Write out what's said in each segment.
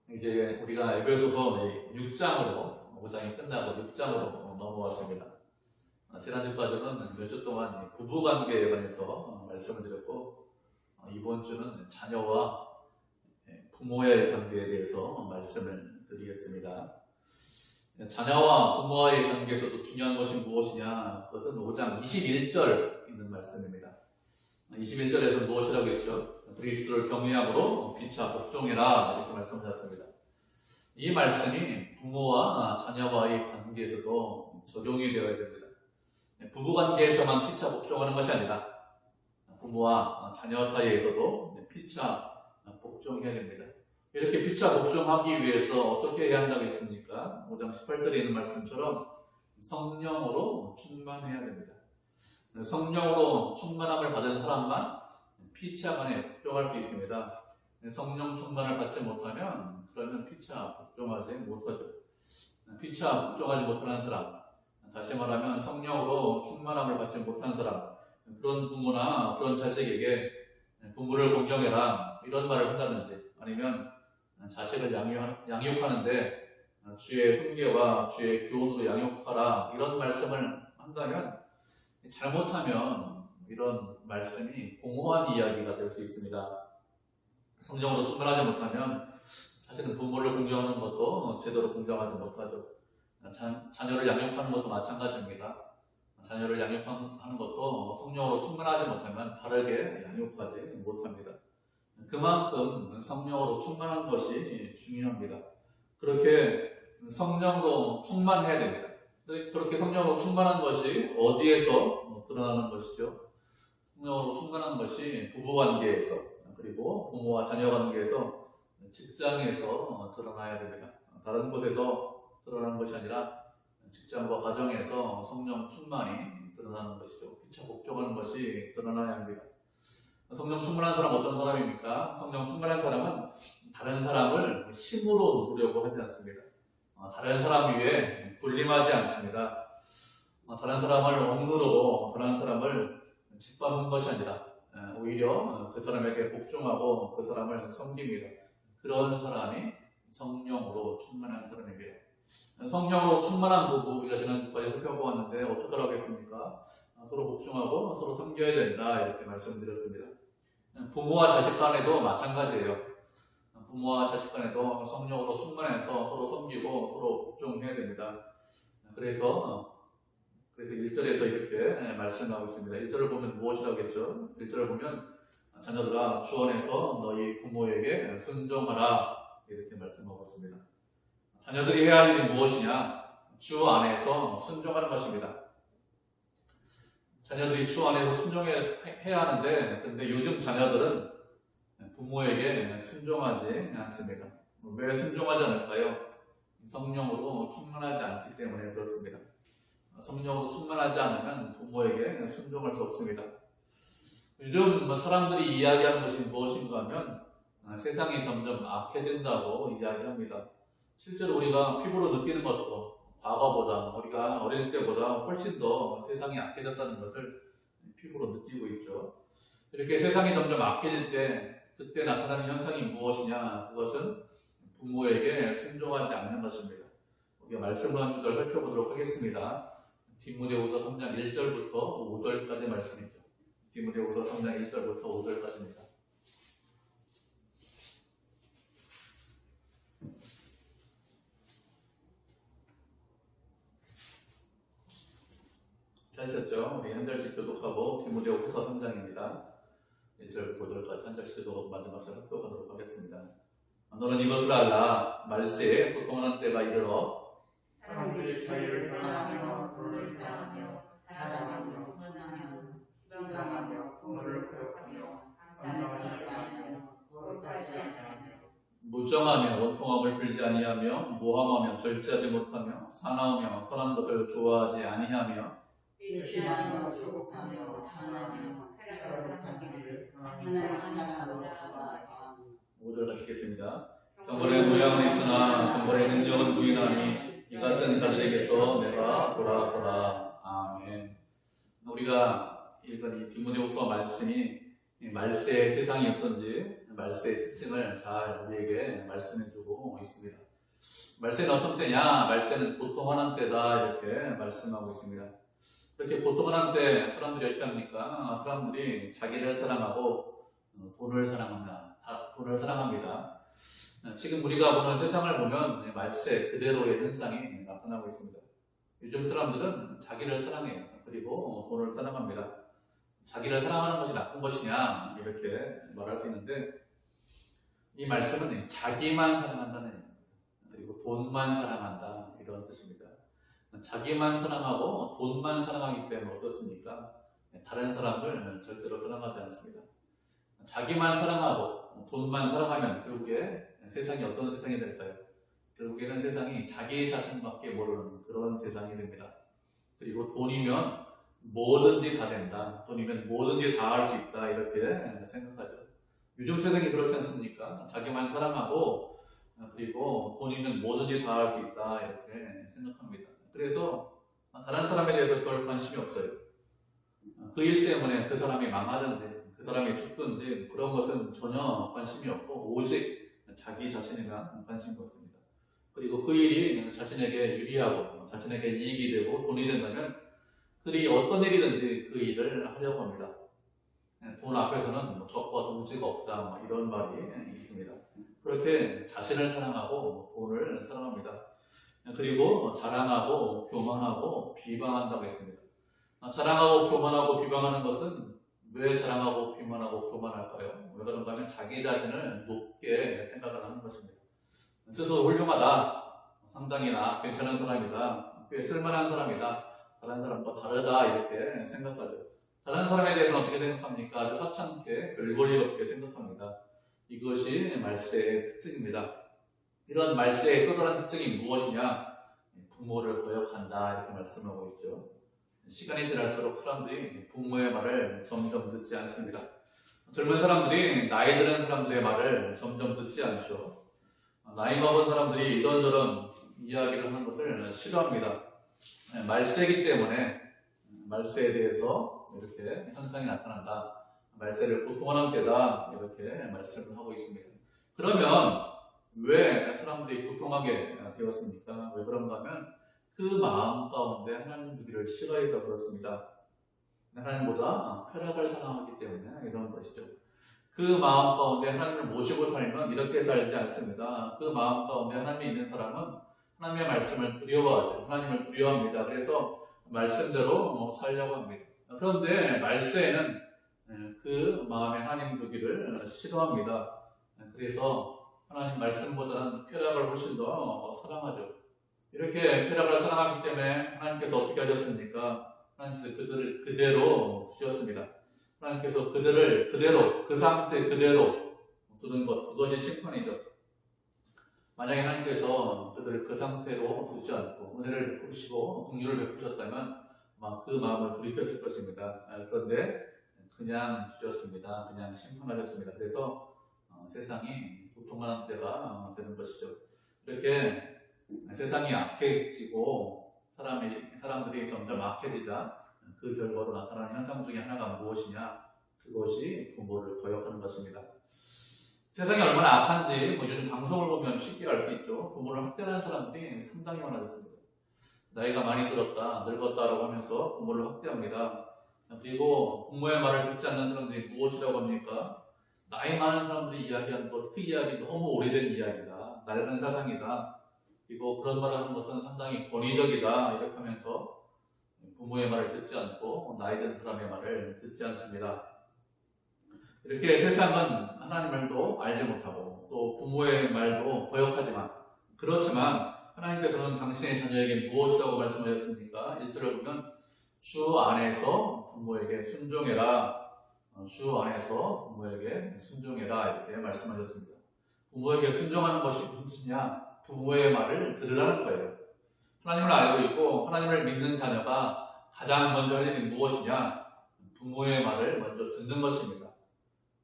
이제 우리가 에베소서 6장으로 5장이 끝나고 6장으로 넘어왔습니다. 지난주까지는 몇 주 동안 부부관계에 관해서 말씀을 드렸고, 이번 주는 자녀와 부모의 관계에 대해서 말씀을 드리겠습니다. 자녀와 부모와의 관계에서도 중요한 것이 무엇이냐? 그것은 5장 21절 있는 말씀입니다. 21절에서 무엇이라고 했죠? 그리스도를 경외함으로 피차 복종해라, 이렇게 말씀하셨습니다. 이 말씀이 부모와 자녀와의 관계에서도 적용이 되어야 됩니다. 부부관계에서만 피차 복종하는 것이 아니라 부모와 자녀 사이에서도 피차 복종해야 됩니다. 이렇게 피차 복종하기 위해서 어떻게 해야 한다고 했습니까? 5장 18절에 있는 말씀처럼 성령으로 충만해야 됩니다. 성령으로 충만함을 받은 사람만 피차간에 복종할 수 있습니다. 성령 충만을 받지 못하면 그러면 피차 복종하지 못하죠. 피차 복종하지 못하는 사람, 다시 말하면 성령으로 충만함을 받지 못한 사람, 그런 부모나 그런 자식에게 부모를 공경해라 이런 말을 한다든지, 아니면 자식을 양육하는데 주의 훈계와 주의 교훈으로 양육하라 이런 말씀을 한다면, 잘못하면 이런 말씀이 공허한 이야기가 될 수 있습니다. 성령으로 충만하지 못하면 사실은 부모를 공경하는 것도 제대로 공경하지 못하죠. 자녀를 양육하는 것도 마찬가지입니다. 자녀를 양육하는 것도 성령으로 충만하지 못하면 바르게 양육하지 못합니다. 그만큼 성령으로 충만한 것이 중요합니다. 그렇게 성령으로 충만해야 됩니다. 그렇게 성령으로 충만한 것이 어디에서 드러나는 것이죠? 성령으로 충만한 것이 부부관계에서, 그리고 부모와 자녀 관계에서, 직장에서 드러나야 됩니다. 다른 곳에서 드러나는 것이 아니라 직장과 가정에서 성령 충만이 드러나는 것이죠. 피차 복종하는 것이 드러나야 합니다. 성령 충만한 사람은 어떤 사람입니까? 성령 충만한 사람은 다른 사람을 힘으로 누르려고 하지 않습니다. 다른 사람 위에 군림하지 않습니다. 다른 사람을 억누르고 다른 사람을 짓밟는 것이 아니라 오히려 그 사람에게 복종하고 그 사람을 섬깁니다. 그런 사람이 성령으로 충만한 사람입니다. 성령으로 충만한 부부, 우리가 지난주까지 살펴보았는데 어떻게 하겠습니까? 서로 복종하고 서로 섬겨야 된다, 이렇게 말씀드렸습니다. 부모와 자식 간에도 마찬가지예요. 부모와 자식 간에도 성령으로 충만해서 서로 섬기고 서로 복종해야 됩니다. 그래서 1절에서 이렇게 말씀하고 있습니다. 1절을 보면 무엇이라고 했죠? 1절을 보면 자녀들아 주 안에서 너희 부모에게 순종하라, 이렇게 말씀하고 있습니다. 자녀들이 해야 할 일이 무엇이냐? 주 안에서 순종하는 것입니다. 자녀들이 주 안에서 순종해야 하는데, 근데 요즘 자녀들은 부모에게 순종하지 않습니다. 왜 순종하지 않을까요? 성령으로 충만하지 않기 때문에 그렇습니다. 성령으로 충만하지 않으면 부모에게 순종할 수 없습니다. 요즘 사람들이 이야기하는 것이 무엇인가 하면 세상이 점점 악해진다고 이야기합니다. 실제로 우리가 피부로 느끼는 것도 과거보다, 우리가 어릴 때보다 훨씬 더 세상이 악해졌다는 것을 피부로 느끼고 있죠. 이렇게 세상이 점점 악해질 때 그때 나타나는 현상이 무엇이냐? 그것은 부모에게 순종하지 않는 것입니다. 우리가 말씀을 한 구절 살펴보도록 하겠습니다. 디모데후서 3장 1절부터 5절까지 말씀이죠. 디모데후서 3장 1절부터 5절까지입니다. 찾으셨죠? 우리 한 절씩 교독하고 디모데후서 3장입니다. 1절, 5절까지 한 절씩 교독하고 마지막 절 학교가도록 하겠습니다. 너는 이것을 알라. 말세에 고통하는 때가 이르러 사람들이 자유를 사랑하며 돈을 사랑하며 사랑하며 헌하며 경강하며 부모를 거역하며 항상 자기하며 거룩하지 아니하며 무정하며 원통함을 빌지 아니하며 모함하며 절제하지 못하며 사나우며 선한 것을 좋아하지 아니하며 배신하며 조급하며 장난하며 해를 하기를 하나님 사랑하노라. 5절 가시겠습니다. 경건의 모양은 있으나 경건의 능력은 부인하니 이 같은 자들에게서 내가 돌아서라. 아멘. 우리가 읽은 이 디모데후서 말씀이 말세의 세상이 어떤지 말세의 특징을 잘 우리에게 말씀해주고 있습니다. 말세는 어떤 때냐? 말세는 고통하는 때다 이렇게 말씀하고 있습니다. 이렇게 고통하는 때 사람들이 어떻게 합니까? 사람들이 자기를 사랑하고 돈을 사랑합니다. 지금 우리가 보는 세상을 보면 말세 그대로의 현상이 나타나고 있습니다. 요즘 사람들은 자기를 사랑해요. 그리고 돈을 사랑합니다. 자기를 사랑하는 것이 나쁜 것이냐 이렇게 말할 수 있는데, 이 말씀은 자기만 사랑한다는 얘기입니다. 그리고 돈만 사랑한다 이런 뜻입니다. 자기만 사랑하고 돈만 사랑하기 때문에 어떻습니까? 다른 사람을 절대로 사랑하지 않습니다. 자기만 사랑하고 돈만 사랑하면 결국에 세상이 어떤 세상이 될까요? 결국에는 세상이 자기 자신밖에 모르는 그런 세상이 됩니다. 그리고 돈이면 뭐든지 다 된다. 돈이면 뭐든지 다 할 수 있다. 이렇게 생각하죠. 요즘 세상이 그렇지 않습니까? 자기만 사랑하고 그리고 돈이면 뭐든지 다 할 수 있다. 이렇게 생각합니다. 그래서 다른 사람에 대해서 별 관심이 없어요. 그 일 때문에 그 사람이 망하든지 그 사람이 죽든지 그런 것은 전혀 관심이 없고 오직 자기 자신에 대한 관심이 없습니다. 그리고 그 일이 자신에게 유리하고 자신에게 이익이 되고 돈이 된다면 그 일이 어떤 일이든지 그 일을 하려고 합니다. 돈 앞에서는 적과 동지가 없다 이런 말이 있습니다. 그렇게 자신을 사랑하고 돈을 사랑합니다. 그리고 자랑하고 교만하고 비방한다고 했습니다. 자랑하고 교만하고 비방하는 것은 왜 자랑하고 비만하고 교만할까요? 왜 그런가 하면 자기 자신을 높게 생각을 하는 것입니다. 스스로 훌륭하다, 상당히 괜찮은 사람이다, 꽤 쓸만한 사람이다, 다른 사람과 다르다 이렇게 생각하죠. 다른 사람에 대해서는 어떻게 생각합니까? 아주 하찮게 별볼일 없게 생각합니다. 이것이 말세의 특징입니다. 이런 말세의 또 다른 특징이 무엇이냐? 부모를 거역한다 이렇게 말씀하고 있죠. 시간이 지날수록 사람들이 부모의 말을 점점 듣지 않습니다. 젊은 사람들이 나이 드는 사람들의 말을 점점 듣지 않죠. 나이 먹은 사람들이 이런저런 이야기를 하는 것을 싫어합니다. 말세이기 때문에 말세에 대해서 이렇게 현상이 나타난다. 말세를 고통하는 때다 이렇게 말씀을 하고 있습니다. 그러면 왜 사람들이 고통하게 되었습니까? 왜 그런가 하면 그 마음 가운데 하나님 두기를 싫어해서 그렇습니다. 하나님보다 쾌락을 사랑하기 때문에 이런 것이죠. 그 마음 가운데 하나님을 모시고 살면 이렇게 살지 않습니다. 그 마음 가운데 하나님이 있는 사람은 하나님의 말씀을 두려워하죠. 하나님을 두려워합니다. 그래서 말씀대로 살려고 합니다. 그런데 말세에는 그 마음에 하나님 두기를 싫어합니다. 그래서 하나님 말씀보다는 쾌락을 훨씬 더 사랑하죠. 이렇게 쾌락을 사랑하기 때문에 하나님께서 어떻게 하셨습니까? 하나님께서 그들을 그대로 두셨습니다. 하나님께서 그들을 그대로, 그 상태 그대로 두는 것, 그것이 심판이죠. 만약에 하나님께서 그들을 그 상태로 두지 않고 은혜를 베푸시고 긍휼을 베푸셨다면 그 마음을 돌이켰을 것입니다. 그런데 그냥 두셨습니다. 그냥 심판하셨습니다. 그래서 세상이 고통하는 때가 되는 것이죠. 이렇게 세상이 악해지고 사람들이 점점 악해지자 그 결과로 나타나는 현상 중에 하나가 무엇이냐? 그것이 부모를 거역하는 것입니다. 세상이 얼마나 악한지 요즘 방송을 보면 쉽게 알 수 있죠. 부모를 학대하는 사람들이 상당히 많아졌습니다. 나이가 많이 들었다, 늙었다라고 하면서 부모를 학대합니다. 그리고 부모의 말을 듣지 않는 사람들이 무엇이라고 합니까? 나이 많은 사람들이 이야기하는 것, 그 이야기 너무 오래된 이야기다, 낡은 사상이다, 그리고 그런 말을 하는 것은 상당히 권위적이다 이렇게 하면서 부모의 말을 듣지 않고 나이 든 사람의 말을 듣지 않습니다. 이렇게 세상은 하나님 말도 알지 못하고 또 부모의 말도 거역하지만, 그렇지만 하나님께서는 당신의 자녀에게 무엇이라고 말씀하셨습니까? 1절을 보면 주 안에서 부모에게 순종해라, 주 안에서 부모에게 순종해라 이렇게 말씀하셨습니다. 부모에게 순종하는 것이 무슨 뜻이냐? 부모의 말을 들으라는 거예요. 하나님을 알고 있고 하나님을 믿는 자녀가 가장 먼저 할 일이 무엇이냐? 부모의 말을 먼저 듣는 것입니다.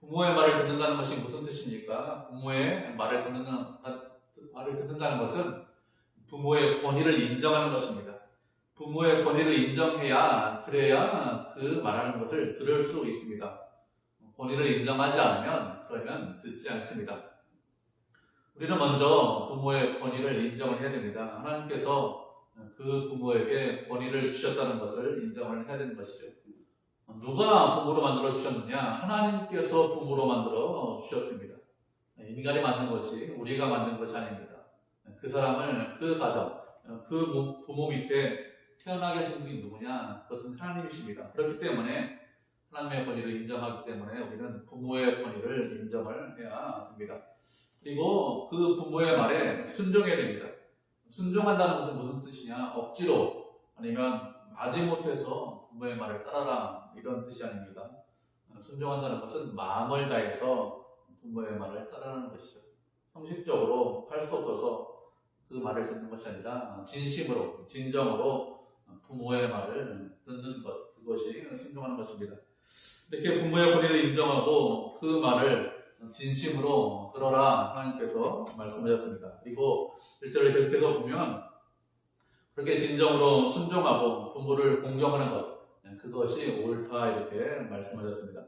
부모의 말을 듣는다는 것이 무슨 뜻입니까? 부모의 말을 듣는다는 것은 부모의 권위를 인정하는 것입니다. 부모의 권위를 인정해야, 그래야 그 말하는 것을 들을 수 있습니다. 권위를 인정하지 않으면 그러면 듣지 않습니다. 우리는 먼저 부모의 권위를 인정을 해야 됩니다. 하나님께서 그 부모에게 권위를 주셨다는 것을 인정을 해야 되는 것이죠. 누가 부모로 만들어 주셨느냐? 하나님께서 부모로 만들어 주셨습니다. 인간이 만든 것이 우리가 만든 것이 아닙니다. 그 사람을, 그 가정, 그 부모 밑에 태어나게 하신 분이 누구냐? 그것은 하나님이십니다. 그렇기 때문에 하나님의 권위를 인정하기 때문에 우리는 부모의 권위를 인정을 해야 됩니다. 그리고 그 부모의 말에 순종해야 됩니다. 순종한다는 것은 무슨 뜻이냐? 억지로 아니면 마지못해서 부모의 말을 따라라 이런 뜻이 아닙니다. 순종한다는 것은 마음을 다해서 부모의 말을 따르는 것이죠. 형식적으로 할 수 없어서 그 말을 듣는 것이 아니라 진심으로, 진정으로 부모의 말을 듣는 것, 그것이 순종하는 것입니다. 이렇게 부모의 권위를 인정하고 그 말을 진심으로 들어라 하나님께서 말씀하셨습니다. 그리고 1절을 계속해서 보면 그렇게 진정으로 순종하고 부모를 공경하는 것, 그것이 옳다 이렇게 말씀하셨습니다.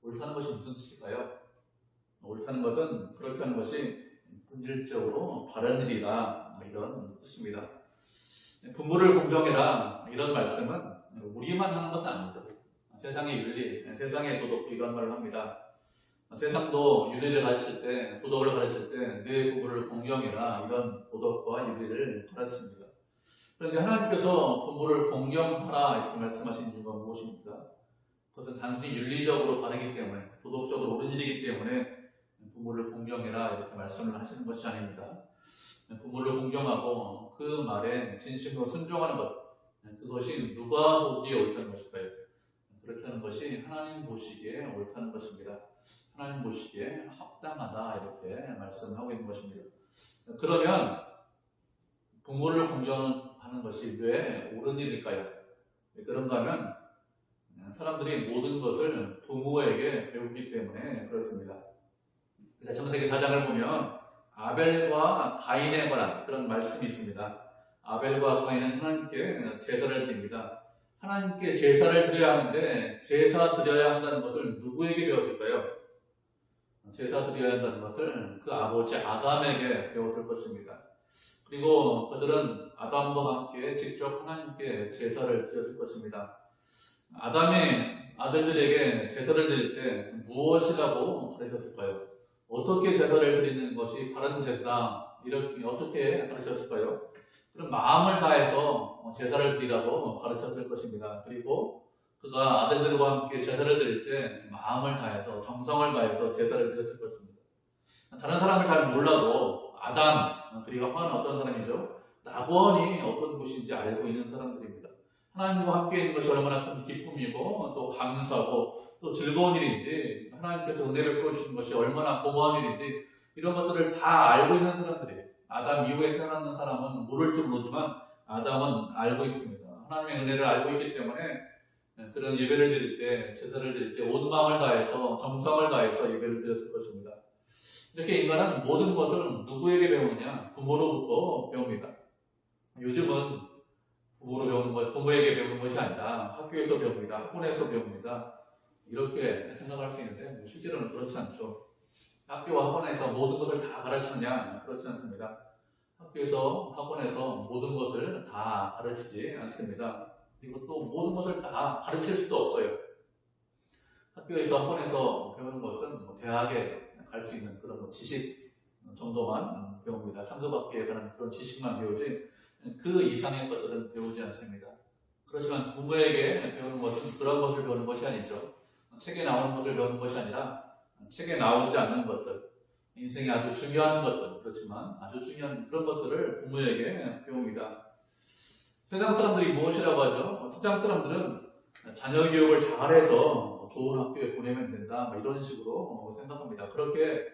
옳다는 것이 무슨 뜻일까요? 옳다는 것은 그렇게 하는 것이 본질적으로 바른 일이다 이런 뜻입니다. 부모를 공경해라 이런 말씀은 우리만 하는 것은 아니죠. 세상의 윤리, 세상의 도덕도 이런 말을 합니다. 세상도 윤리를 가르칠 때, 도덕을 가르칠 때 내 부모를 공경해라 이런 도덕과 윤리를 가르칩니다. 그런데 하나님께서 부모를 공경하라 이렇게 말씀하신 이유가 무엇입니까? 그것은 단순히 윤리적으로 바르기 때문에, 도덕적으로 옳은 일이기 때문에 부모를 공경해라 이렇게 말씀을 하시는 것이 아닙니다. 부모를 공경하고 그 말에 진심으로 순종하는 것, 그것이 누가 보기에 옳다는 것일까요? 그렇게 하는 것이 하나님 보시기에 옳다는 것입니다. 하나님 보시기에 합당하다 이렇게 말씀하고 있는 것입니다. 그러면 부모를 공경하는 것이 왜 옳은 일일까요? 그런가 하면 사람들이 모든 것을 부모에게 배우기 때문에 그렇습니다. 창세기 4장을 보면 아벨과 가인에 관한 그런 말씀이 있습니다. 아벨과 가인은 하나님께 제사를 드립니다. 하나님께 제사를 드려야 하는데 제사 드려야 한다는 것을 누구에게 배웠을까요? 제사 드려야 한다는 것을 그 아버지 아담에게 배웠을 것입니다. 그리고 그들은 아담과 함께 직접 하나님께 제사를 드렸을 것입니다. 아담의 아들들에게 제사를 드릴 때 무엇이라고 가르쳤을까요? 어떻게 제사를 드리는 것이 바른 제사다 이렇게 어떻게 가르쳤을까요? 그럼 마음을 다해서 제사를 드리라고 가르쳤을 것입니다. 그리고 그가 아들들과 함께 제사를 드릴 때 마음을 다해서 정성을 다해서 제사를 드렸을 것입니다. 다른 사람을 잘 몰라도 아담 그리고 하와는 어떤 사람이죠? 낙원이 어떤 곳인지 알고 있는 사람들입니다. 하나님과 함께 있는 것이 얼마나 큰 기쁨이고 또 감사하고 또 즐거운 일인지 하나님께서 은혜를 풀어주시는 것이 얼마나 고마운 일인지 이런 것들을 다 알고 있는 사람들이에요. 아담 이후에 태어나는 사람은 모를 줄 모르지만 아담은 알고 있습니다. 하나님의 은혜를 알고 있기 때문에 그런 예배를 드릴 때, 제사를 드릴 때 온 마음을 다해서 정성을 다해서 예배를 드렸을 것입니다. 이렇게 인간은 모든 것을 누구에게 배우느냐? 부모로부터 배웁니다. 요즘은 부모에게 배우는 것이 아니라 학교에서 배웁니다. 학원에서 배웁니다. 이렇게 생각할 수 있는데 실제로는 그렇지 않죠. 학교와 학원에서 모든 것을 다 가르치느냐? 그렇지 않습니다. 학교에서 학원에서 모든 것을 다 가르치지 않습니다. 그리고 또 모든 것을 다 가르칠 수도 없어요. 학교에서 학원에서 배우는 것은 대학에 갈 수 있는 그런 지식 정도만 배웁니다. 상급학교에 가는 그런 지식만 배우지 그 이상의 것들은 배우지 않습니다. 그렇지만 부모에게 배우는 것은 그런 것을 배우는 것이 아니죠. 책에 나오는 것을 배우는 것이 아니라 책에 나오지 않는 것들, 인생에 아주 중요한 것들, 그렇지만 아주 중요한 그런 것들을 부모에게 배웁니다. 세상 사람들이 무엇이라고 하죠? 세상 사람들은 자녀 교육을 잘해서 좋은 학교에 보내면 된다, 이런 식으로 생각합니다. 그렇게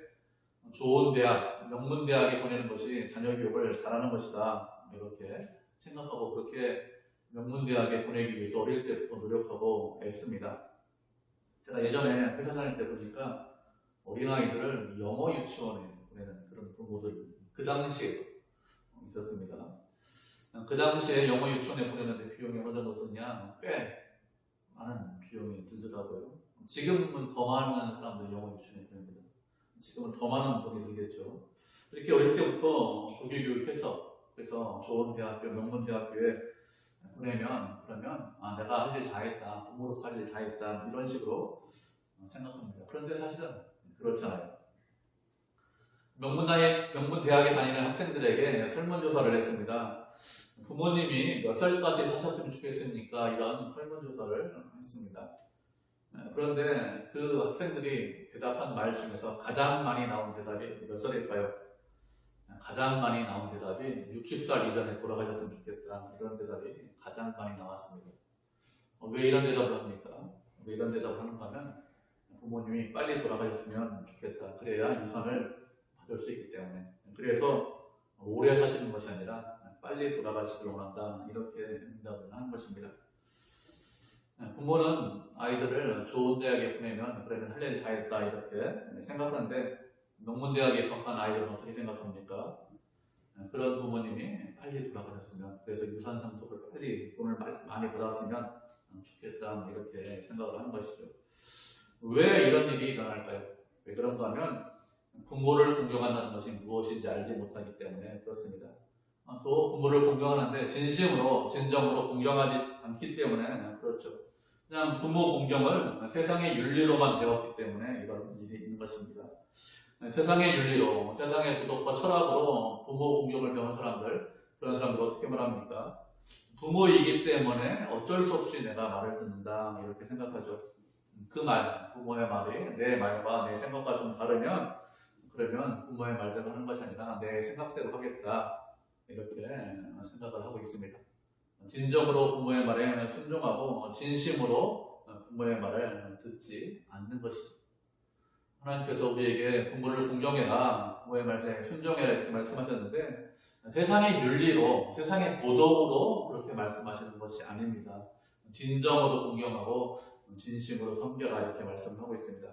좋은 대학, 명문 대학에 보내는 것이 자녀 교육을 잘하는 것이다, 이렇게 생각하고 그렇게 명문 대학에 보내기 위해서 어릴 때부터 노력하고 애씁니다. 제가 예전에 회사 다닐 때 보니까 어린아이들을 영어 유치원에 보내는 그런 부모들 그 당시에도 있었습니다. 그 당시에 영어 유치원에 보내는데 비용이 어느 정도 드냐? 꽤 많은 비용이 들더라고요. 지금은 더 많은 사람들이 영어 유치원에 보냅니다. 지금은 더 많은 돈이 들겠죠. 이렇게 어릴 때부터 조기 교육해서 그래서 좋은 대학교, 명문 대학교에 보내면 그러면 내가 할 일 다 했다, 부모로서 할 일 다 했다 이런 식으로 생각합니다. 그런데 사실은 그렇잖아요. 명문 대학에 다니는 학생들에게 설문조사를 했습니다. 부모님이 몇 살까지 사셨으면 좋겠습니까? 이런 설문조사를 했습니다. 그런데 그 학생들이 대답한 말 중에서 가장 많이 나온 대답이 몇 살일까요? 가장 많이 나온 대답이 60살 이전에 돌아가셨으면 좋겠다. 이런 대답이 가장 많이 나왔습니다. 왜 이런 대답을 합니까? 왜 이런 대답을 하는가 하면 부모님이 빨리 돌아가셨으면 좋겠다. 그래야 유산을 받을 수 있기 때문에. 그래서 오래 사시는 것이 아니라 빨리 돌아가시길 원한다. 이렇게 응답을 하는 것입니다. 부모는 아이들을 좋은 대학에 보내면 그러면 할 일 다 했다 이렇게 생각하는데 명문대학에 입학한 아이들은 어떻게 생각합니까? 그런 부모님이 빨리 돌아가셨으면 그래서 유산 상속을 빨리 돈을 많이 받았으면 좋겠다 이렇게 생각을 하는 것이죠. 왜 이런 일이 일어날까요? 왜 그런가 하면 부모를 공경한다는 것이 무엇인지 알지 못하기 때문에 그렇습니다. 또 부모를 공경하는데 진정으로 공경하지 않기 때문에 그렇죠. 그냥 부모 공경을 세상의 윤리로만 배웠기 때문에 이런 일이 있는 것입니다. 세상의 윤리로, 세상의 도덕과 철학으로 부모 공경을 배운 사람들, 그런 사람들 어떻게 말합니까? 부모이기 때문에 어쩔 수 없이 내가 말을 듣는다 이렇게 생각하죠. 그 말, 부모의 말이 내 말과 내 생각과 좀 다르면 그러면 부모의 말대로 하는 것이 아니라 내 생각대로 하겠다 이렇게 생각을 하고 있습니다. 진정으로 부모의 말에 순종하고 진심으로 부모의 말을 듣지 않는 것이죠. 하나님께서 우리에게 부모를 공경해라, 부모의 말에 순종해라 이렇게 말씀하셨는데 세상의 윤리로, 세상의 도덕으로 그렇게 말씀하시는 것이 아닙니다. 진정으로 공경하고 진심으로 섬겨라 이렇게 말씀하고 있습니다.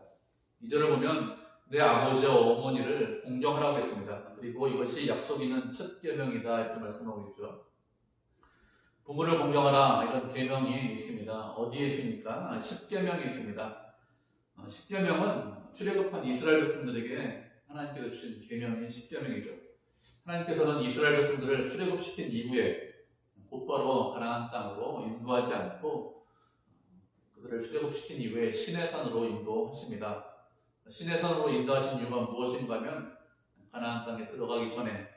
2절을 보면 내 아버지와 어머니를 공경하라고 했습니다. 그리고 이것이 약속 있는 첫 계명이다 이렇게 말씀하고 있죠. 부모를 공경하라 이런 계명이 있습니다. 어디에 있습니까? 10계명이 있습니다. 10계명은 출애굽한 이스라엘 백성들에게 하나님께서 주신 계명이 10계명이죠. 하나님께서는 이스라엘 백성들을 출애굽시킨 이후에 곧바로 가나안 땅으로 인도하지 않고 그들을 출애굽시킨 이후에 시내산으로 인도하십니다. 시내산으로 인도하신 이유가 무엇인가 하면 가나안 땅에 들어가기 전에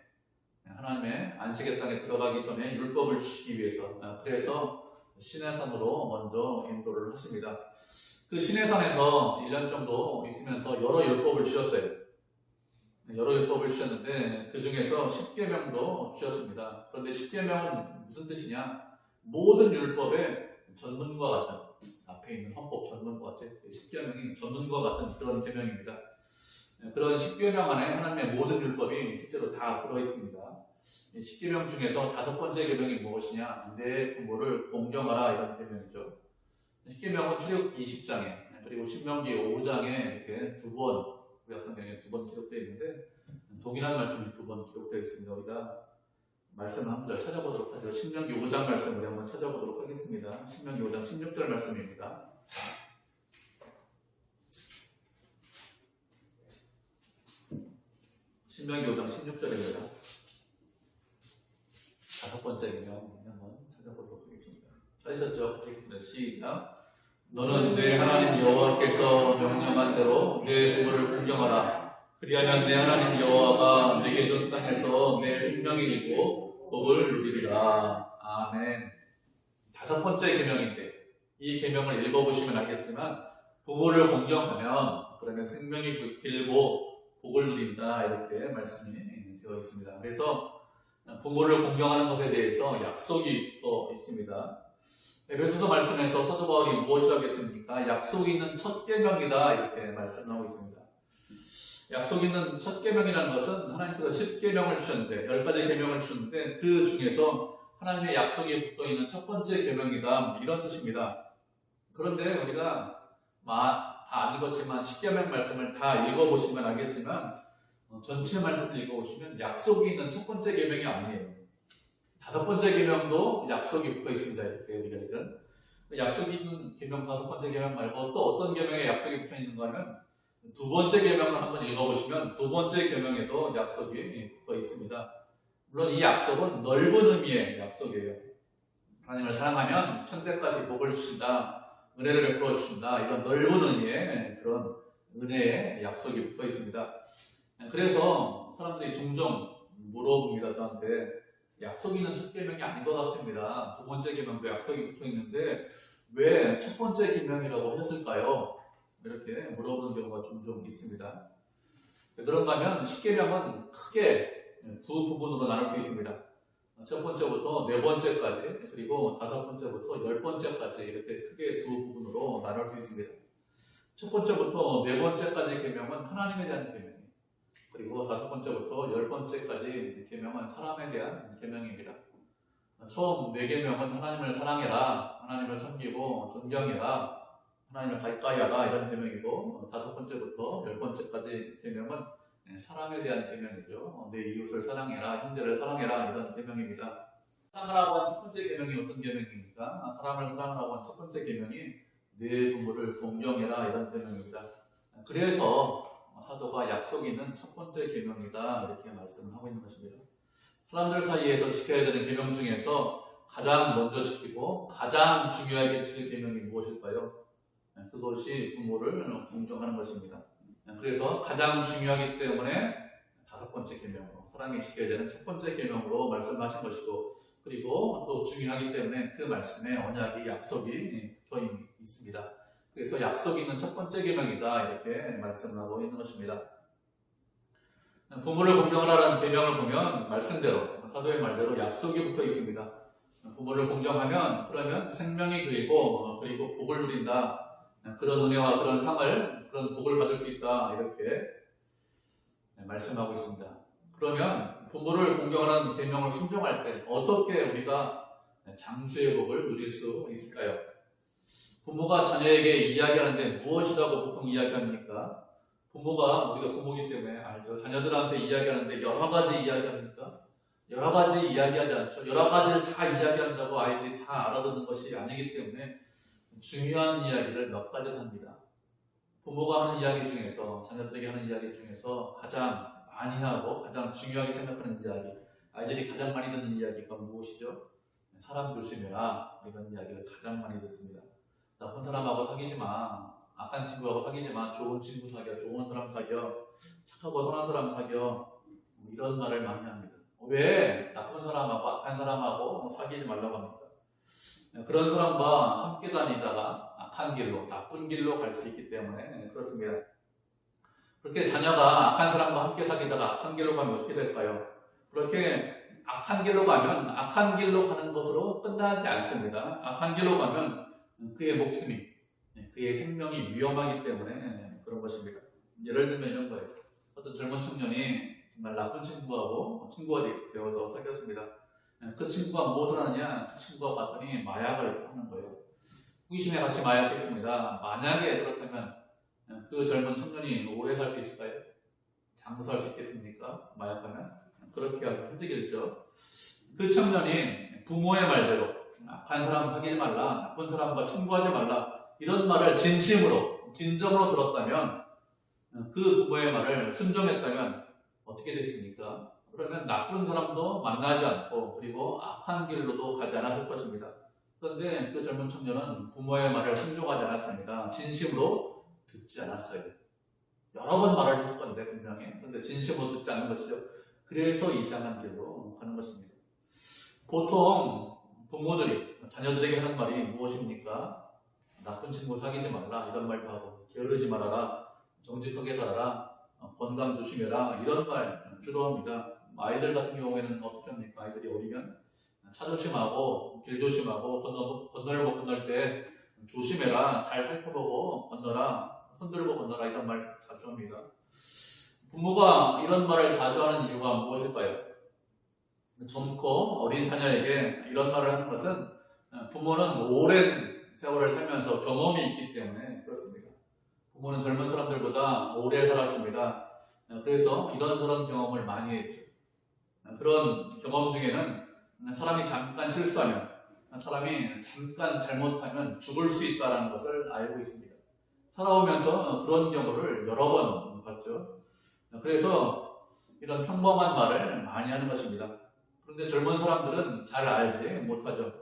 하나님의 안식의 땅에 들어가기 전에 율법을 주시기 위해서 그래서 시내산으로 먼저 인도를 하십니다. 그 시내산에서 1년 정도 있으면서 여러 율법을 주셨어요. 여러 율법을 주셨는데 그 중에서 10계명도 주셨습니다. 그런데 10계명은 무슨 뜻이냐? 모든 율법의 전문과 같은 앞에 있는 헌법 전문과 같은 10계명이 전문과 같은 그런 계명입니다. 그런 10계명 안에 하나님의 모든 율법이 실제로 다 들어있습니다. 10계명 중에서 5번째 계명이 무엇이냐? 내 부모를 공경하라 이런 계명이죠. 10계명은 출애굽 20장에 그리고 신명기 5장에 이렇게 두 번 우리 성경에 2번 기록되어 있는데 동일한 말씀이 2번 기록되어 있습니다. 우리가 말씀을 한 절 찾아보도록 하죠. 신명기 5장 말씀을 한번 찾아보도록 하겠습니다. 신명기 5장 16절 말씀입니다. 신명기 5장 16절입니다. 5번째 계명 한번 찾아보도록 하겠습니다. 찾으셨죠? 같이 시작. 너는 내 하나님 여호와께서 명령한 대로 내 부모를 공경하라. 그리하면 내 하나님 여호와가 내게 준 땅에서 내 생명이 있고 복을 누리리라. 아멘. 5번째 계명인데 이 계명을 읽어보시면 알겠지만 부모를 공경하면 그러면 생명이 길고 복을 누린다 이렇게 말씀이 되어 있습니다. 그래서 부모를 공경하는 것에 대해서 약속이 또 있습니다. 에베소서 말씀에서 사도 바울이 무엇이라고 했습니까? 약속 있는 첫 계명이다 이렇게 말씀하고 있습니다. 약속 있는 첫 계명이라는 것은 하나님께서 10계명을 주셨는데 10가지 계명을 주셨는데 그 중에서 하나님의 약속이 붙어 있는 첫 번째 계명이다 이런 뜻입니다. 그런데 우리가 다 안 읽었지만 10계명 말씀을 다 읽어보시면 알겠지만 전체 말씀을 읽어보시면 약속이 있는 첫 번째 계명이 아니에요. 5번째 계명도 약속이 붙어 있습니다. 이렇게 우리가 읽은 약속이 있는 계명 5번째 계명 말고 또 어떤 계명에 약속이 붙어 있는가 하면 2번째 계명을 한번 읽어보시면 2번째 계명에도 약속이 붙어 있습니다. 물론 이 약속은 넓은 의미의 약속이에요. 하나님을 사랑하면 천대까지 복을 주신다, 은혜를 베풀어 주신다, 이런 넓은 의미의 그런 은혜의 약속이 붙어 있습니다. 그래서 사람들이 종종 물어봅니다. 저한테 약속이 있는 첫 계명이 아닌 것 같습니다. 2번째 계명도 약속이 붙어 있는데 왜 첫 번째 계명이라고 했을까요? 이렇게 물어보는 경우가 종종 있습니다. 그런가 하면 10계명은 크게 2 부분으로 나눌 수 있습니다. 첫 번째부터 4번째까지, 그리고 5번째부터 10번째까지 이렇게 크게 2 부분으로 나눌 수 있습니다. 첫 번째부터 4번째까지 계명은 하나님에 대한 계명이에요. 그리고 5번째부터 10번째까지 계명은 사람에 대한 계명입니다. 처음 4계명은 하나님을 사랑해라, 하나님을 섬기고 존경해라, 하나님을 가까이 하라, 이런 계명이고, 5번째부터 10번째까지 계명은 사람에 대한 계명이죠. 내 이웃을 사랑해라, 형제를 사랑해라, 이런 계명입니다. 사랑하라고 한 첫 번째 계명이 어떤 계명입니까? 사람을 사랑하라고 한 첫 번째 계명이 내 부모를 존경해라, 이런 계명입니다. 그래서 사도가 약속이 있는 첫 번째 계명이다, 이렇게 말씀을 하고 있는 것입니다. 사람들 사이에서 지켜야 되는 계명 중에서 가장 먼저 지키고 가장 중요하게 지킬 계명이 무엇일까요? 그것이 부모를 존경하는 것입니다. 그래서 가장 중요하기 때문에 5번째 계명으로, 사람이 지켜야 되는 첫 번째 계명으로 말씀하신 것이고, 그리고 또 중요하기 때문에 그 말씀에 언약이, 약속이 붙어 있습니다. 그래서 약속이 있는 첫 번째 계명이다, 이렇게 말씀을 하고 있는 것입니다. 부모를 공경하라는 계명을 보면 말씀대로, 사도의 말대로 약속이 붙어 있습니다. 부모를 공경하면 그러면 생명이 그리고 복을 누린다, 그런 은혜와 그런 상을, 그런 복을 받을 수 있다, 이렇게 말씀하고 있습니다. 그러면 부모를 공경하는 계명을 순종할 때 어떻게 우리가 장수의 복을 누릴 수 있을까요? 부모가 자녀에게 이야기하는데 무엇이라고 보통 이야기합니까? 부모가, 우리가 부모이기 때문에 알죠. 자녀들한테 이야기하는데 여러 가지 이야기합니까? 여러 가지 이야기하지 않죠. 여러 가지를 다 이야기한다고 아이들이 다 알아듣는 것이 아니기 때문에 중요한 이야기를 몇 가지를 합니다. 부모가 하는 이야기 중에서, 자녀들에게 하는 이야기 중에서 가장 많이 하고 가장 중요하게 생각하는 이야기, 아이들이 가장 많이 듣는 이야기가 무엇이죠? 사람 조심해라, 이런 이야기를 가장 많이 듣습니다. 나쁜 사람하고 사귀지 마, 악한 친구하고 사귀지 마, 좋은 친구 사귀어, 좋은 사람 사귀어, 착하고 선한 사람 사귀어, 이런 말을 많이 합니다. 왜 나쁜 사람하고 악한 사람하고 사귀지 말라고 합니까? 그런 사람과 함께 다니다가 악한 길로, 나쁜 길로 갈 수 있기 때문에 그렇습니다. 그렇게 자녀가 악한 사람과 함께 사귀다가 악한 길로 가면 어떻게 될까요? 그렇게 악한 길로 가면 악한 길로 가는 것으로 끝나지 않습니다. 악한 길로 가면 그의 목숨이, 그의 생명이 위험하기 때문에 그런 것입니다. 예를 들면 이런 거예요. 어떤 젊은 청년이 정말 나쁜 친구하고 친구가 되어서 사귀었습니다. 그 친구가 무엇을 하느냐? 그 친구가 봤더니 마약을 하는 거예요. 호기심에 같이 마약했습니다. 만약에 그렇다면 그 젊은 청년이 오래 살 수 있을까요? 장수할 수 있겠습니까? 마약하면? 그렇게 하기 힘들겠죠. 그 청년이 부모의 말대로 악한 사람 사귀지 말라, 나쁜 사람과 친구하지 말라, 이런 말을 진심으로, 진정으로 들었다면, 그 부모의 말을 순종했다면 어떻게 됐습니까? 그러면 나쁜 사람도 만나지 않고, 그리고 악한 길로도 가지 않았을 것입니다. 그런데 그 젊은 청년은 부모의 말을 순종하지 않았습니다. 진심으로 듣지 않았어요. 여러 번 말을 했을 건데 분명히. 그런데 진심으로 듣지 않는 것이죠. 그래서 이상한 길로 가는 것입니다. 보통 부모들이 자녀들에게 하는 말이 무엇입니까? 나쁜 친구 사귀지 말라, 이런 말도 하고, 게으르지 말아라, 정직하게 살아라, 건강 조심해라, 이런 말 주로 합니다. 아이들 같은 경우에는 어떻게 합니까? 아이들이 어리면 차 조심하고, 길 조심하고, 건널고 건널 때 조심해라, 잘 살펴보고 건너라, 흔들고 건너라, 이런 말 자주 합니다. 부모가 이런 말을 자주 하는 이유가 무엇일까요? 젊고 어린 자녀에게 이런 말을 하는 것은 부모는 오랜 세월을 살면서 경험이 있기 때문에 그렇습니다. 부모는 젊은 사람들보다 오래 살았습니다. 그래서 이런저런 경험을 많이 했죠. 그런 경험 중에는 사람이 잠깐 실수하면 사람이 잠깐 잘못하면 죽을 수 있다는 것을 알고 있습니다. 살아오면서 그런 경우를 여러 번 봤죠. 그래서 이런 평범한 말을 많이 하는 것입니다. 그런데 젊은 사람들은 잘 알지 못하죠.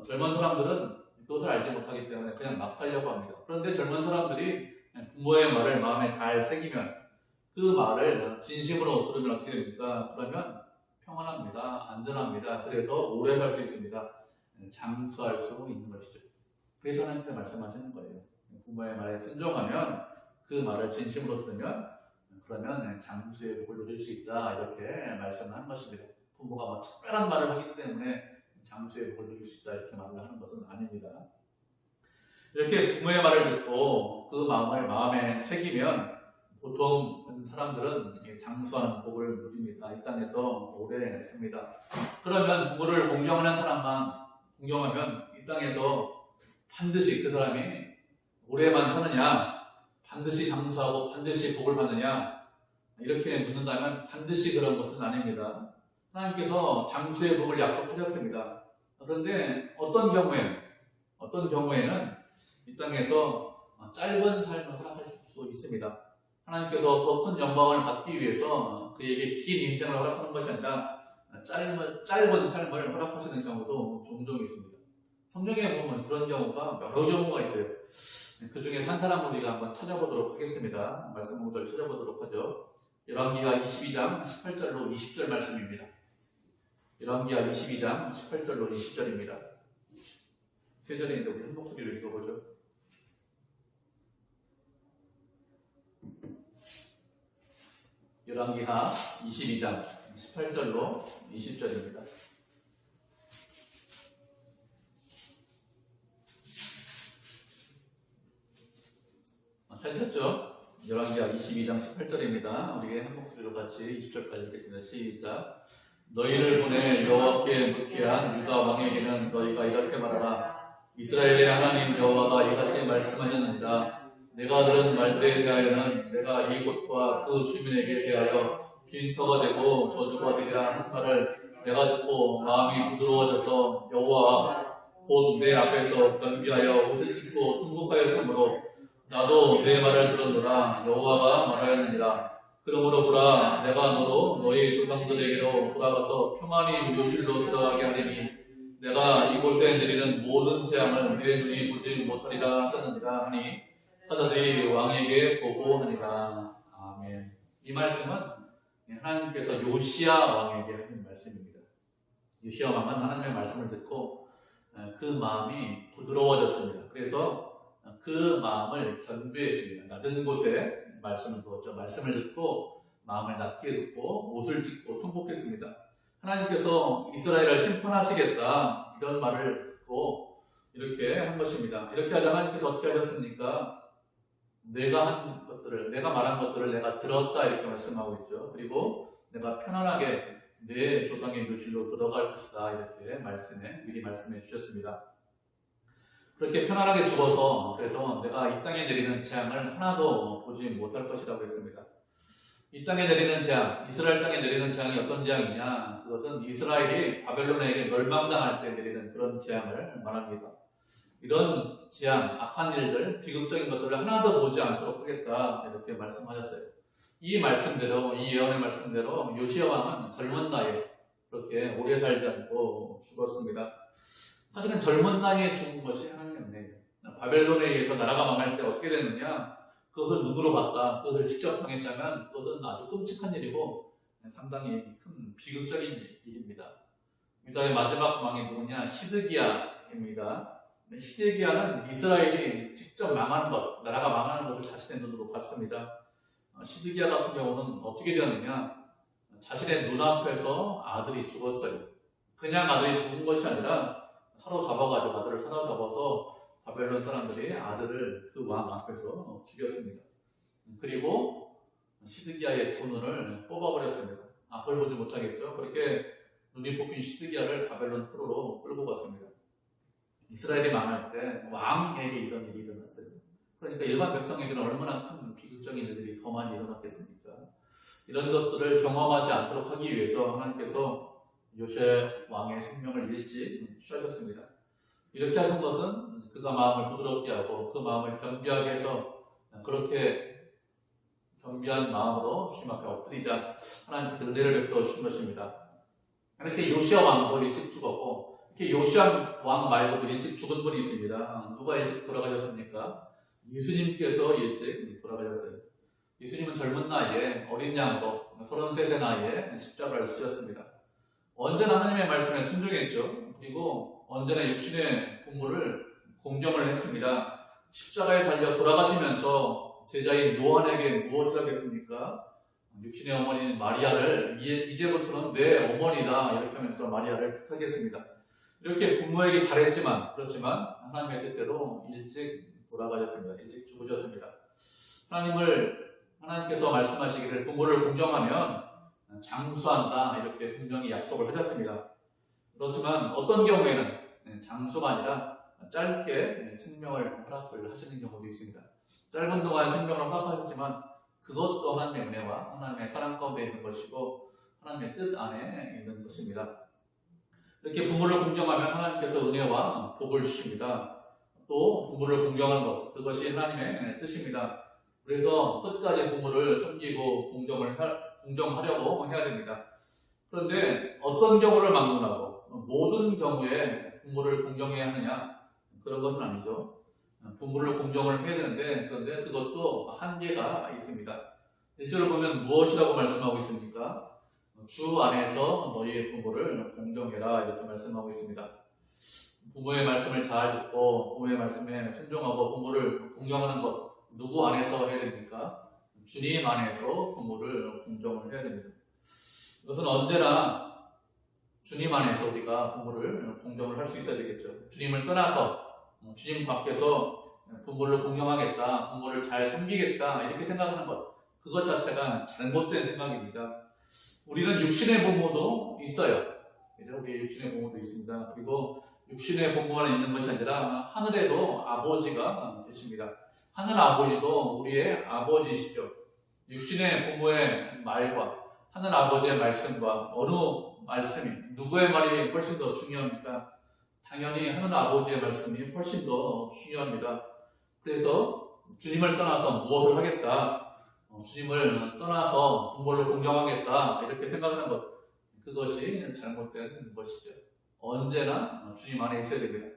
젊은 사람들은 그것을 알지 못하기 때문에 그냥 막 살려고 합니다. 그런데 젊은 사람들이 부모의 말을 마음에 잘 새기면 그 말을 진심으로 들으면 어떻게 됩니까? 그러면 평안합니다. 안전합니다. 그래서 오래 살 수 있습니다. 장수할 수 있는 것이죠. 그래서 하나님께서 말씀하시는 거예요. 부모의 말에 순종하면 그 말을 진심으로 들으면 그러면 장수의 복을 누릴 수 있다. 이렇게 말씀하는 것입니다. 부모가 막 특별한 말을 하기 때문에 장수의 복을 누릴 수 있다. 이렇게 말을 하는 것은 아닙니다. 이렇게 부모의 말을 듣고 그 마음을 마음에 새기면 보통 사람들은 장수하는 복을 누립니다. 이 땅에서 오래 삽니다. 그러면 부모를 공경하는 사람만 공경하면 이 땅에서 반드시 그 사람이 오래만 사느냐, 반드시 장수하고 반드시 복을 받느냐, 이렇게 묻는다면 반드시 그런 것은 아닙니다. 하나님께서 장수의 복을 약속하셨습니다. 그런데 어떤 경우에는 이 땅에서 짧은 삶을 허락하실 수 있습니다. 하나님께서 더 큰 영광을 받기 위해서 그에게 긴 인생을 허락하는 것이 아니라 짧은 삶을 허락하시는 경우도 종종 있습니다. 성경에 보면 그런 경우가 여러 경우가 있어요. 그 중에 한 사람을 우리가 한번 찾아보도록 하겠습니다. 말씀 구절 찾아보도록 하죠. 열왕기하 22장 18절로 20절 말씀입니다. 열왕기하 22장 18절로 20절입니다. 세 절인데 우리 한 목소리로 읽어보죠. 열왕기하 22장 18절로 20절입니다. 찾으셨죠? 열왕기하 22장 18절입니다. 우리 한 목소리로 같이 20절까지 읽겠습니다. 시작. 너희를 보내 여호와께 묻게 한 유다 왕에게는 너희가 이렇게 말하라. 이스라엘의 하나님 여호와가 이같이 말씀하셨느니라. 내가 들은 말들에 대하여는 내가 이곳과 그 주민에게 대하여 빈터가 되고 저주가 되리라 한 말을 내가 듣고 마음이 부드러워져서 여호와 곧 내 앞에서 경비하여 옷을 찢고 통곡하였으므로 나도 내 말을 들었노라. 여호와가 말하였느니라. 그러므로 보라, 내가 너로 너희 조상들에게로 돌아가서 평안히 묘실로 들어가게 하리니 내가 이곳에 내리는 모든 재앙을 내 눈이 보지 못하리라 하셨느니라 하니 사자들이 왕에게 보고하니라. 아멘. 이 말씀은 하나님께서 요시야 왕에게 하는 말씀입니다. 요시야 왕은 하나님의 말씀을 듣고 그 마음이 부드러워졌습니다. 그래서 그 마음을 견고했습니다. 낮은 곳에 말씀을 두었죠. 말씀을 듣고 마음을 낮게 듣고 옷을 찢고 통곡했습니다. 하나님께서 이스라엘을 심판하시겠다 이런 말을 듣고 이렇게 한 것입니다. 이렇게 하자 하나님께서 어떻게 하셨습니까? 내가 말한 것들을 내가 들었다 이렇게 말씀하고 있죠. 그리고 내가 편안하게 내 조상의 묘실로 들어갈 것이다 이렇게 미리 말씀해 주셨습니다. 그렇게 편안하게 죽어서 그래서 내가 이 땅에 내리는 재앙을 하나도 보지 못할 것이라고 했습니다. 이 땅에 내리는 재앙, 이스라엘 땅에 내리는 재앙이 어떤 재앙이냐? 그것은 이스라엘이 바벨론에게 멸망당할 때 내리는 그런 재앙을 말합니다. 이런 재앙, 악한 일들, 비극적인 것들을 하나도 보지 않도록 하겠다 이렇게 말씀하셨어요. 이 말씀대로, 이 예언의 말씀대로 요시야 왕은 젊은 나이에 그렇게 오래 살지 않고 죽었습니다. 사실은 젊은 나이에 죽은 것이 하나님의 은혜예요. 바벨론에 의해서 나라가 망할 때 어떻게 됐느냐? 그것을 눈으로 봤다, 그것을 직접 당했다면 그것은 아주 끔찍한 일이고 상당히 큰 비극적인 일입니다. 유다의 마지막 왕이 누구냐? 시드기야입니다. 시드기야는 이스라엘이 직접 망하는 것, 나라가 망하는 것을 자신의 눈으로 봤습니다. 시드기야 같은 경우는 어떻게 되었느냐? 자신의 눈앞에서 아들이 죽었어요. 그냥 아들이 죽은 것이 아니라 사로잡아가지고 아들을 사로잡아서 바벨론 사람들이 아들을 그 왕 앞에서 죽였습니다. 그리고 시드기야의 두 눈을 뽑아버렸습니다. 앞을 보지 못하겠죠. 그렇게 눈이 뽑힌 시드기야를 바벨론 포로로 끌고 갔습니다. 이스라엘이 망할 때 왕에게 이런 일이 일어났어요. 그러니까 일반 백성에게는 얼마나 큰 비극적인 일들이 더 많이 일어났겠습니까? 이런 것들을 경험하지 않도록 하기 위해서 하나님께서 요셉 왕의 생명을 일찍 취하셨습니다. 이렇게 하신 것은 그가 마음을 부드럽게 하고 그 마음을 겸비하게 해서 그렇게 겸비한 마음으로 주님 앞에 엎드리자 하나님께서 은혜를 베풀어 주신 것입니다. 이렇게 요시아 왕도 일찍 죽었고 이렇게 요시아 왕 말고도 일찍 죽은 분이 있습니다. 누가 일찍 돌아가셨습니까? 예수님께서 일찍 돌아가셨어요. 예수님은 젊은 나이에 어린 양으로 33세 나이에 십자가를 지셨습니다. 언제나 하나님의 말씀에 순종했죠. 그리고 언제나 육신의 부모를 공경을 했습니다. 십자가에 달려 돌아가시면서 제자인 요한에게 무엇을 하겠습니까? 육신의 어머니는 마리아를 이제부터는 내 어머니다 이렇게 하면서 마리아를 뜻하겠습니다. 이렇게 부모에게 잘했지만 그렇지만 하나님의 뜻대로 일찍 돌아가셨습니다. 일찍 죽으셨습니다. 하나님께서 말씀하시기를 부모를 공경하면 장수한다 이렇게 분명히 약속을 하셨습니다. 그렇지만 어떤 경우에는 장수가 아니라 짧게 생명을 허락을 하시는 경우도 있습니다. 짧은 동안 생명을 허락하셨지만 그것도 하나님의 은혜와 하나님의 사랑 가운데 있는 것이고 하나님의 뜻 안에 있는 것입니다. 이렇게 부모를 공경하면 하나님께서 은혜와 복을 주십니다. 또 부모를 공경하는 것 그것이 하나님의 뜻입니다. 그래서 끝까지 부모를 섬기고 공경하려고 해야 됩니다. 그런데 어떤 경우를 막론하고 모든 경우에 부모를 공경해야 하느냐 그런 것은 아니죠. 부모를 공경을 해야 되는데 그런데 그것도 한계가 있습니다. 1절을 보면 무엇이라고 말씀하고 있습니까? 주 안에서 너희의 부모를 공경해라 이렇게 말씀하고 있습니다. 부모의 말씀을 잘 듣고 부모의 말씀에 순종하고 부모를 공경하는 것 누구 안에서 해야 됩니까? 주님 안에서 부모를 공경을 해야 됩니다. 이것은 언제나 주님 안에서 우리가 부모를 공경을 할 수 있어야 되겠죠. 주님을 떠나서 주님 밖에서 부모를 공경하겠다, 부모를 잘 섬기겠다 이렇게 생각하는 것 그것 자체가 잘못된 생각입니다. 우리는 육신의 부모도 있어요. 우리 육신의 부모도 있습니다. 그리고 육신의 부모만 있는 것이 아니라 하늘에도 아버지가 계십니다. 하늘 아버지도 우리의 아버지이시죠. 육신의 부모의 말과 하늘 아버지의 말씀과 어느 말씀이 누구의 말이 훨씬 더 중요합니까? 당연히 하늘 아버지의 말씀이 훨씬 더 중요합니다. 그래서 주님을 떠나서 무엇을 하겠다, 주님을 떠나서 부모를 공경하겠다 이렇게 생각하는 것 그것이 잘못된 것이죠. 언제나 주님 안에 있어야 됩니다.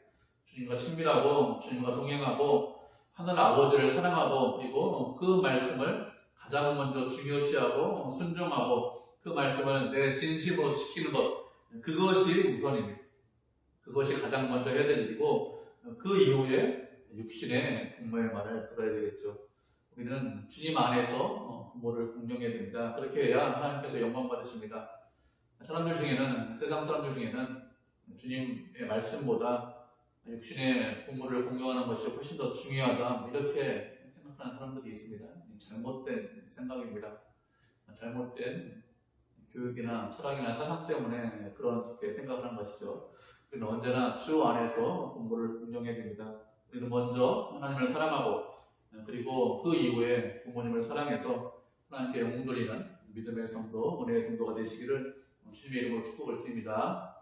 주님과 친밀하고 주님과 동행하고 하늘 아버지를 사랑하고 그리고 그 말씀을 가장 먼저 중요시하고 순종하고 그 말씀을 내 진심으로 지키는 것 그것이 우선입니다. 그것이 가장 먼저 해야 될 일이고 그 이후에 육신의 부모의 말을 들어야 되겠죠. 우리는 주님 안에서 부모를 공경해야 됩니다. 그렇게 해야 하나님께서 영광 받으십니다. 세상 사람들 중에는 주님의 말씀보다 육신의 부모를 공경하는 것이 훨씬 더 중요하다 이렇게 생각하는 사람들이 있습니다. 잘못된 생각입니다. 잘못된 교육이나 철학이나 사상 때문에 그렇게 생각을 하는 것이죠. 우리는 언제나 주 안에서 부모를 공경해야 됩니다. 우리는 먼저 하나님을 사랑하고 그리고 그 이후에 부모님을 사랑해서 하나님께 영광 돌리는 믿음의 성도, 은혜의 성도가 되시기를 주님의 이름으로 축복을 드립니다.